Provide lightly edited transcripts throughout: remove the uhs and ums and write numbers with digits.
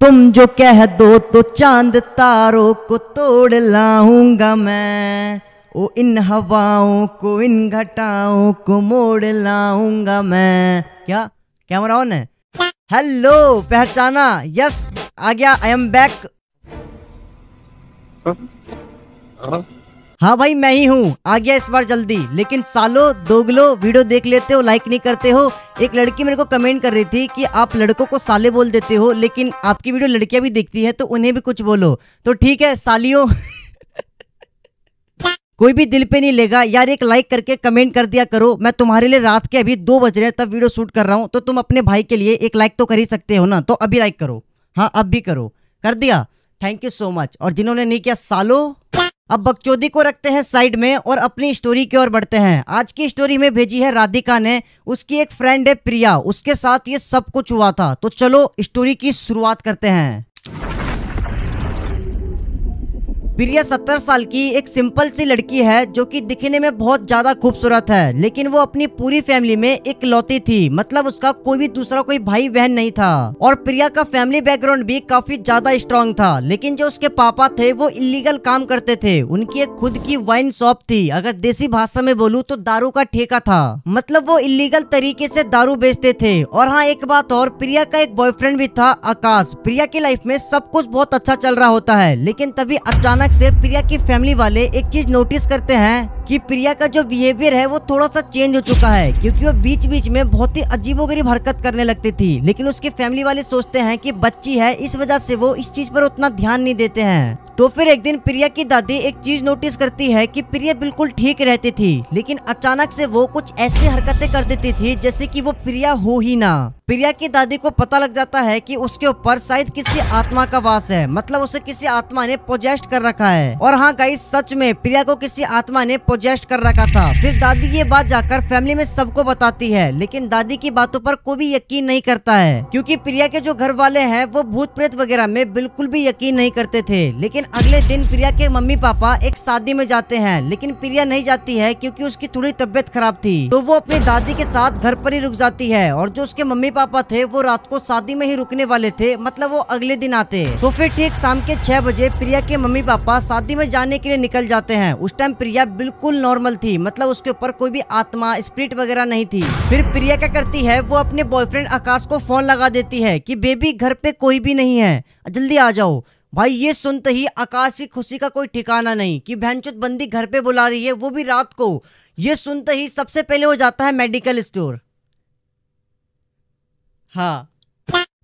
तुम जो कह दो तो चांद तारों को तोड़ लाऊंगा मैं, ओ इन हवाओं को इन घटाओं को मोड़ लाऊंगा मैं। क्या कैमरा ऑन है? हेलो, पहचाना? यस, आ गया, आई एम बैक। हाँ भाई, मैं ही हूँ, आ गया इस बार जल्दी। लेकिन सालो दोगलो वीडियो देख लेते हो, लाइक नहीं करते हो। एक लड़की मेरे को कमेंट कर रही थी कि आप लड़कों को साले बोल देते हो, लेकिन आपकी वीडियो लड़कियां भी देखती है तो उन्हें भी कुछ बोलो। तो ठीक है सालियों कोई भी दिल पे नहीं लेगा यार, एक लाइक करके कमेंट कर दिया करो। मैं तुम्हारे लिए रात के अभी 2 बज रहे हैं तब वीडियो शूट कर रहा हूँ, तो तुम अपने भाई के लिए एक लाइक तो कर ही सकते हो ना। तो अभी लाइक करो, हाँ अब भी करो। कर दिया, थैंक यू सो मच। और जिन्होंने नहीं किया सालो, अब बकचोदी को रखते हैं साइड में और अपनी स्टोरी की ओर बढ़ते हैं। आज की स्टोरी में भेजी है राधिका ने, उसकी एक फ्रेंड है प्रिया, उसके साथ ये सब कुछ हुआ था। तो चलो स्टोरी की शुरुआत करते हैं। प्रिया 17 साल की एक सिंपल सी लड़की है जो कि दिखने में बहुत ज्यादा खूबसूरत है, लेकिन वो अपनी पूरी फैमिली में इकलौती थी। मतलब उसका कोई भी दूसरा कोई भाई बहन नहीं था। और प्रिया का फैमिली बैकग्राउंड भी काफी ज्यादा स्ट्रॉन्ग था, लेकिन जो उसके पापा थे वो इलीगल काम करते थे। उनकी एक खुद की वाइन शॉप थी, अगर देसी भाषा में बोलूं तो दारू का ठेका था। मतलब वो इलीगल तरीके से दारू बेचते थे। और हाँ, एक बात और, प्रिया का एक बॉयफ्रेंड भी था, आकाश। प्रिया की लाइफ में सब कुछ बहुत अच्छा चल रहा होता है, लेकिन तभी अचानक से प्रिया की फैमिली वाले एक चीज नोटिस करते हैं कि प्रिया का जो बिहेवियर है वो थोड़ा सा चेंज हो चुका है, क्योंकि वो बीच बीच में बहुत ही अजीबोगरीब हरकत करने लगती थी। लेकिन उसके फैमिली वाले सोचते हैं कि बच्ची है, इस वजह से वो इस चीज पर उतना ध्यान नहीं देते हैं। तो फिर एक दिन प्रिया की दादी एक चीज नोटिस करती है कि प्रिया बिल्कुल ठीक रहती थी, लेकिन अचानक से वो कुछ ऐसी हरकतें कर देती थी जैसे कि वो प्रिया हो ही ना। प्रिया की दादी को पता लग जाता है कि उसके ऊपर शायद किसी आत्मा का वास है, मतलब उसे किसी आत्मा ने पोजेस्ट कर रखा है। और हाँ गाइस, सच में प्रिया को किसी आत्मा ने पोजेस्ट कर रखा था। फिर दादी ये बात जाकर फैमिली में सबको बताती है, लेकिन दादी की बातों पर कोई भी यकीन नहीं करता है, क्योंकि प्रिया के जो घर वाले हैं वो भूत प्रेत वगैरह में बिल्कुल भी यकीन नहीं करते थे। लेकिन अगले दिन प्रिया के मम्मी पापा एक शादी में जाते हैं, लेकिन प्रिया नहीं जाती है क्योंकि उसकी थोड़ी तबियत खराब थी। तो वो अपनी दादी के साथ घर पर ही रुक जाती है। और जो उसके मम्मी पापा थे वो रात को शादी में ही रुकने वाले थे, मतलब वो अगले दिन आते। तो फिर ठीक शाम के 6 बजे प्रिया के मम्मी पापा शादी में जाने के लिए निकल जाते हैं। उस टाइम प्रिया बिल्कुल नॉर्मल थी, मतलब उसके ऊपर कोई भी आत्मा स्पिरिट वगैरह नहीं थी। फिर प्रिया क्या करती है, वो अपने बॉयफ्रेंड आकाश को फोन लगा देती है कि बेबी घर पे कोई भी नहीं है, जल्दी आ जाओ। भाई ये सुनते ही आकाश की खुशी का कोई ठिकाना नहीं कि बहनचोद बंदी घर पे बुला रही है, वो भी रात को। ये सुनते ही सबसे पहले वो जाता है मेडिकल स्टोर। हाँ,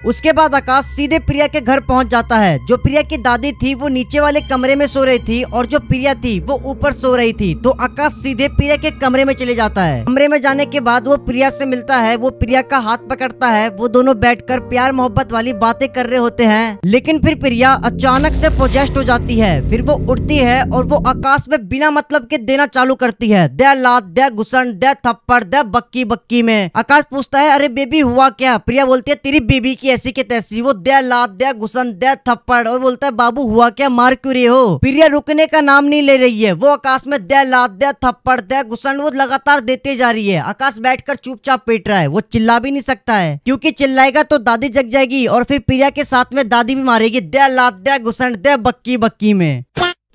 उसके बाद आकाश सीधे प्रिया के घर पहुंच जाता है। जो प्रिया की दादी थी वो नीचे वाले कमरे में सो रही थी और जो प्रिया थी वो ऊपर सो रही थी। तो आकाश सीधे प्रिया के कमरे में चले जाता है। कमरे में जाने के बाद वो प्रिया से मिलता है, वो प्रिया का हाथ पकड़ता है। वो दोनों बैठकर प्यार मोहब्बत वाली बातें कर रहे होते हैं। लेकिन फिर प्रिया अचानक से पोजेस्ट हो जाती है। फिर वो उठती है और वो आकाश में बिना मतलब के देना चालू करती है, दे लात, दे घुसन, दे थप्पड़, दे बक्की बक्की में। आकाश पूछता है, अरे बेबी हुआ क्या? प्रिया बोलती है, तेरी बेबी की ऐसी के तैसी। वो दे लात, दे घुसन, दे थप्पड़। और बोलता है, बाबू हुआ क्या, मार क्यों रहे हो? प्रिया रुकने का नाम नहीं ले रही है। वो आकाश में दे लात, दे थप्पड़, दे घुसन वो लगातार देते जा रही है। आकाश बैठकर चुपचाप पीट रहा है। वो चिल्ला भी नहीं सकता है, क्योंकि चिल्लाएगा तो दादी जग जाएगी और फिर प्रिया के साथ में दादी भी मारेगी, दे लात, दे घुसन, दे बक्की बक्की में।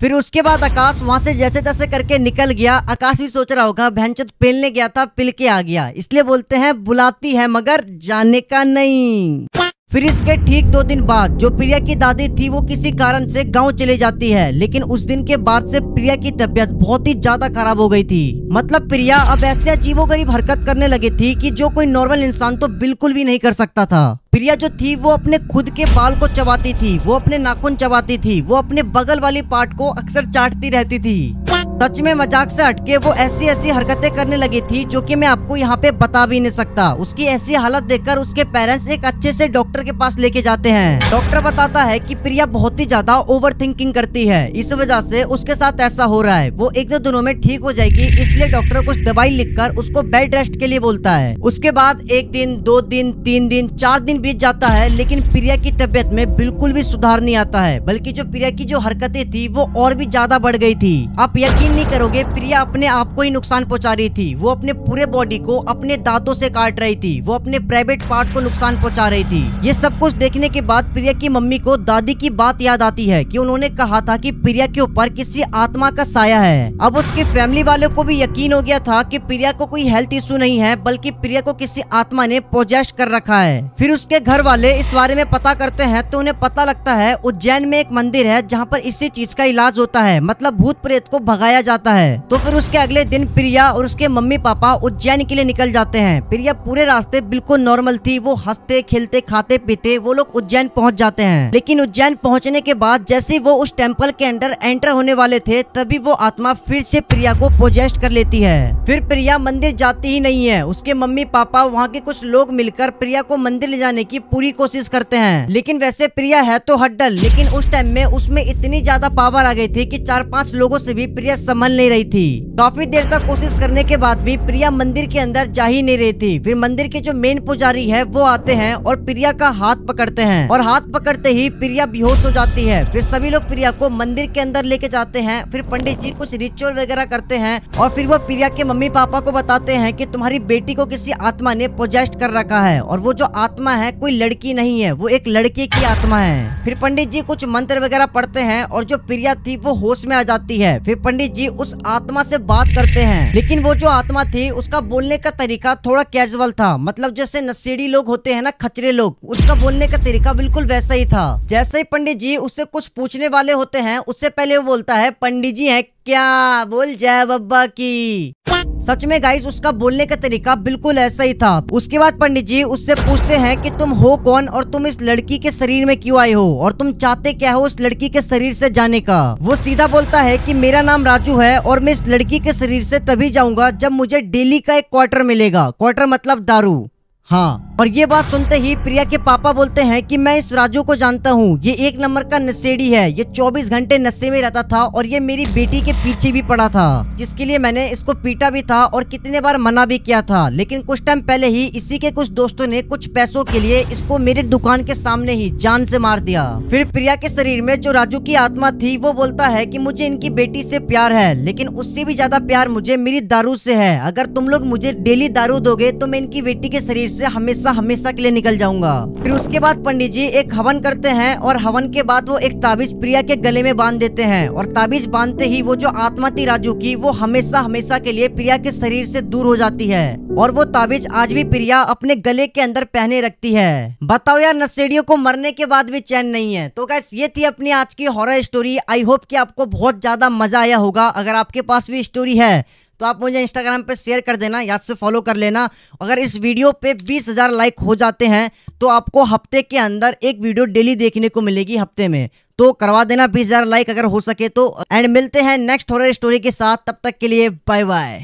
फिर उसके बाद आकाश वहां से जैसे तैसे करके निकल गया। आकाश भी सोच रहा होगा, बहनचोद पेलने गया था, पिल के आ गया। इसलिए बोलते हैं बुलाती है मगर जाने का नहीं। फिर इसके ठीक 2 दिन बाद जो प्रिया की दादी थी वो किसी कारण से गांव चली जाती है। लेकिन उस दिन के बाद से प्रिया की तबीयत बहुत ही ज्यादा खराब हो गई थी। मतलब प्रिया अब ऐसे अजीबोगरीब हरकत करने लगी थी कि जो कोई नॉर्मल इंसान तो बिल्कुल भी नहीं कर सकता था। प्रिया जो थी वो अपने खुद के बाल को चबाती थी, वो अपने नाखून चबाती थी, वो अपने बगल वाली पार्ट को अक्सर चाटती रहती थी। सच में मजाक से हटके वो ऐसी ऐसी हरकतें करने लगी थी जो कि मैं आपको यहाँ पे बता भी नहीं सकता। उसकी ऐसी हालत देखकर उसके पेरेंट्स एक अच्छे से डॉक्टर के पास लेके जाते हैं। डॉक्टर बताता है कि प्रिया बहुत ही ज्यादा ओवर थिंकिंग करती है, इस वजह से उसके साथ ऐसा हो रहा है। वो 1-2 दिनों में ठीक हो जाएगी, इसलिए डॉक्टर कुछ दवाई लिखकर उसको बेड रेस्ट के लिए बोलता है। उसके बाद 1 दिन, 2 दिन, 3 दिन, 4 दिन बीत जाता है, लेकिन प्रिया की तबीयत में बिल्कुल भी सुधार नहीं आता है, बल्कि जो प्रिया की जो हरकतें थी वो और भी ज्यादा बढ़ गई थी। आप यकीन यकीन नहीं करोगे, प्रिया अपने आप को ही नुकसान पहुंचा रही थी। वो अपने पूरे बॉडी को अपने दांतों से काट रही थी, वो अपने प्राइवेट पार्ट को नुकसान पहुंचा रही थी। ये सब कुछ देखने के बाद प्रिया की मम्मी को दादी की बात याद आती है कि उन्होंने कहा था कि प्रिया के ऊपर किसी आत्मा का साया है। अब उसके फैमिली वालों को भी यकीन हो गया था कि प्रिया को कोई हेल्थ इशू नहीं है, बल्कि प्रिया को किसी आत्मा ने पोजेस्ट कर रखा है। फिर उसके घर वाले इस बारे में पता करते हैं तो उन्हें पता लगता है उज्जैन में एक मंदिर है जहाँ पर इसी चीज का इलाज होता है, मतलब भूत प्रेत को भगाया जाता है। तो फिर उसके अगले दिन प्रिया और उसके मम्मी पापा उज्जैन के लिए निकल जाते हैं। प्रिया पूरे रास्ते बिल्कुल नॉर्मल थी, वो हंसते खेलते खाते पीते वो लोग उज्जैन पहुंच जाते हैं। लेकिन उज्जैन पहुंचने के बाद जैसे वो उस टेम्पल के अंदर एंटर होने वाले थे, तभी वो आत्मा फिर से प्रिया को पोजेस्ट कर लेती है। फिर प्रिया मंदिर जाती ही नहीं है। उसके मम्मी पापा वहाँ के कुछ लोग मिलकर प्रिया को मंदिर ले जाने की पूरी कोशिश करते हैं। लेकिन वैसे प्रिया है तो हड्डल, लेकिन उस टाइम में उसमें इतनी ज्यादा पावर आ गई थी कि 4-5 लोगों से भी प्रिया संभल नहीं रही थी। काफी देर तक कोशिश करने के बाद भी प्रिया मंदिर के अंदर जा ही नहीं रही थी। फिर मंदिर के जो मेन पुजारी है वो आते हैं और प्रिया का हाथ पकड़ते हैं, और हाथ पकड़ते ही प्रिया बेहोश हो जाती है। फिर सभी लोग प्रिया को मंदिर के अंदर लेके जाते हैं। फिर पंडित जी कुछ रिचुअल वगैरह करते हैं और फिर वो प्रिया के मम्मी पापा को बताते हैं कि तुम्हारी बेटी को किसी आत्मा ने पोजेस्ट कर रखा है, और वो जो आत्मा है कोई लड़की नहीं है, वो एक लड़के की आत्मा है। फिर पंडित जी कुछ मंत्र वगैरह पढ़ते हैं और जो प्रिया थी वो होश में आ जाती है। फिर पंडित जी उस आत्मा से बात करते हैं, लेकिन वो जो आत्मा थी उसका बोलने का तरीका थोड़ा कैजुअल था, मतलब जैसे नशेड़ी लोग होते हैं ना, खचरे लोग, उसका बोलने का तरीका बिल्कुल वैसा ही था। जैसे ही पंडित जी उससे कुछ पूछने वाले होते हैं, उससे पहले वो बोलता है, पंडित जी है क्या, बोल जय बब्बा की। सच में गाइस उसका बोलने का तरीका बिल्कुल ऐसा ही था। उसके बाद पंडित जी उससे पूछते हैं कि तुम हो कौन और तुम इस लड़की के शरीर में क्यों आए हो और तुम चाहते क्या हो इस लड़की के शरीर से जाने का। वो सीधा बोलता है कि मेरा नाम राजू है और मैं इस लड़की के शरीर से तभी जाऊंगा जब मुझे डेली का एक क्वार्टर मिलेगा। क्वार्टर मतलब दारू। हाँ, और ये बात सुनते ही प्रिया के पापा बोलते हैं कि मैं इस राजू को जानता हूँ, ये एक नंबर का नशेड़ी है, ये 24 घंटे नशे में रहता था और ये मेरी बेटी के पीछे भी पड़ा था, जिसके लिए मैंने इसको पीटा भी था और कितने बार मना भी किया था। लेकिन कुछ टाइम पहले ही इसी के कुछ दोस्तों ने कुछ पैसों के लिए इसको मेरी दुकान के सामने ही जान से मार दिया। फिर प्रिया के शरीर में जो राजू की आत्मा थी वो बोलता है कि मुझे इनकी बेटी से प्यार है, लेकिन उससे भी ज्यादा प्यार मुझे मेरी दारू से है। अगर तुम लोग मुझे डेली दारू दोगे तो मैं इनकी बेटी के शरीर से हमेशा हमेशा के लिए निकल जाऊंगा। फिर उसके बाद पंडित जी एक हवन करते हैं और हवन के बाद वो एक ताबीज प्रिया के गले में बांध देते हैं, और ताबीज बांधते ही वो जो आत्मा थी राजू की वो हमेशा हमेशा के लिए प्रिया के शरीर से दूर हो जाती है, और वो ताबीज आज भी प्रिया अपने गले के अंदर पहने रखती है। बताओ यार, नशेड़ियों को मरने के बाद भी चैन नहीं है। तो गाइस ये थी अपनी आज की हॉरर स्टोरी। आई होप कि आपको बहुत ज्यादा मजा आया होगा। अगर आपके पास भी स्टोरी है तो आप मुझे इंस्टाग्राम पे शेयर कर देना, याद से फॉलो कर लेना। अगर इस वीडियो पे 20,000 लाइक हो जाते हैं तो आपको हफ्ते के अंदर एक वीडियो डेली देखने को मिलेगी हफ्ते में, तो करवा देना 20,000 लाइक अगर हो सके तो। एंड मिलते हैं नेक्स्ट हॉरर स्टोरी के साथ, तब तक के लिए बाय बाय।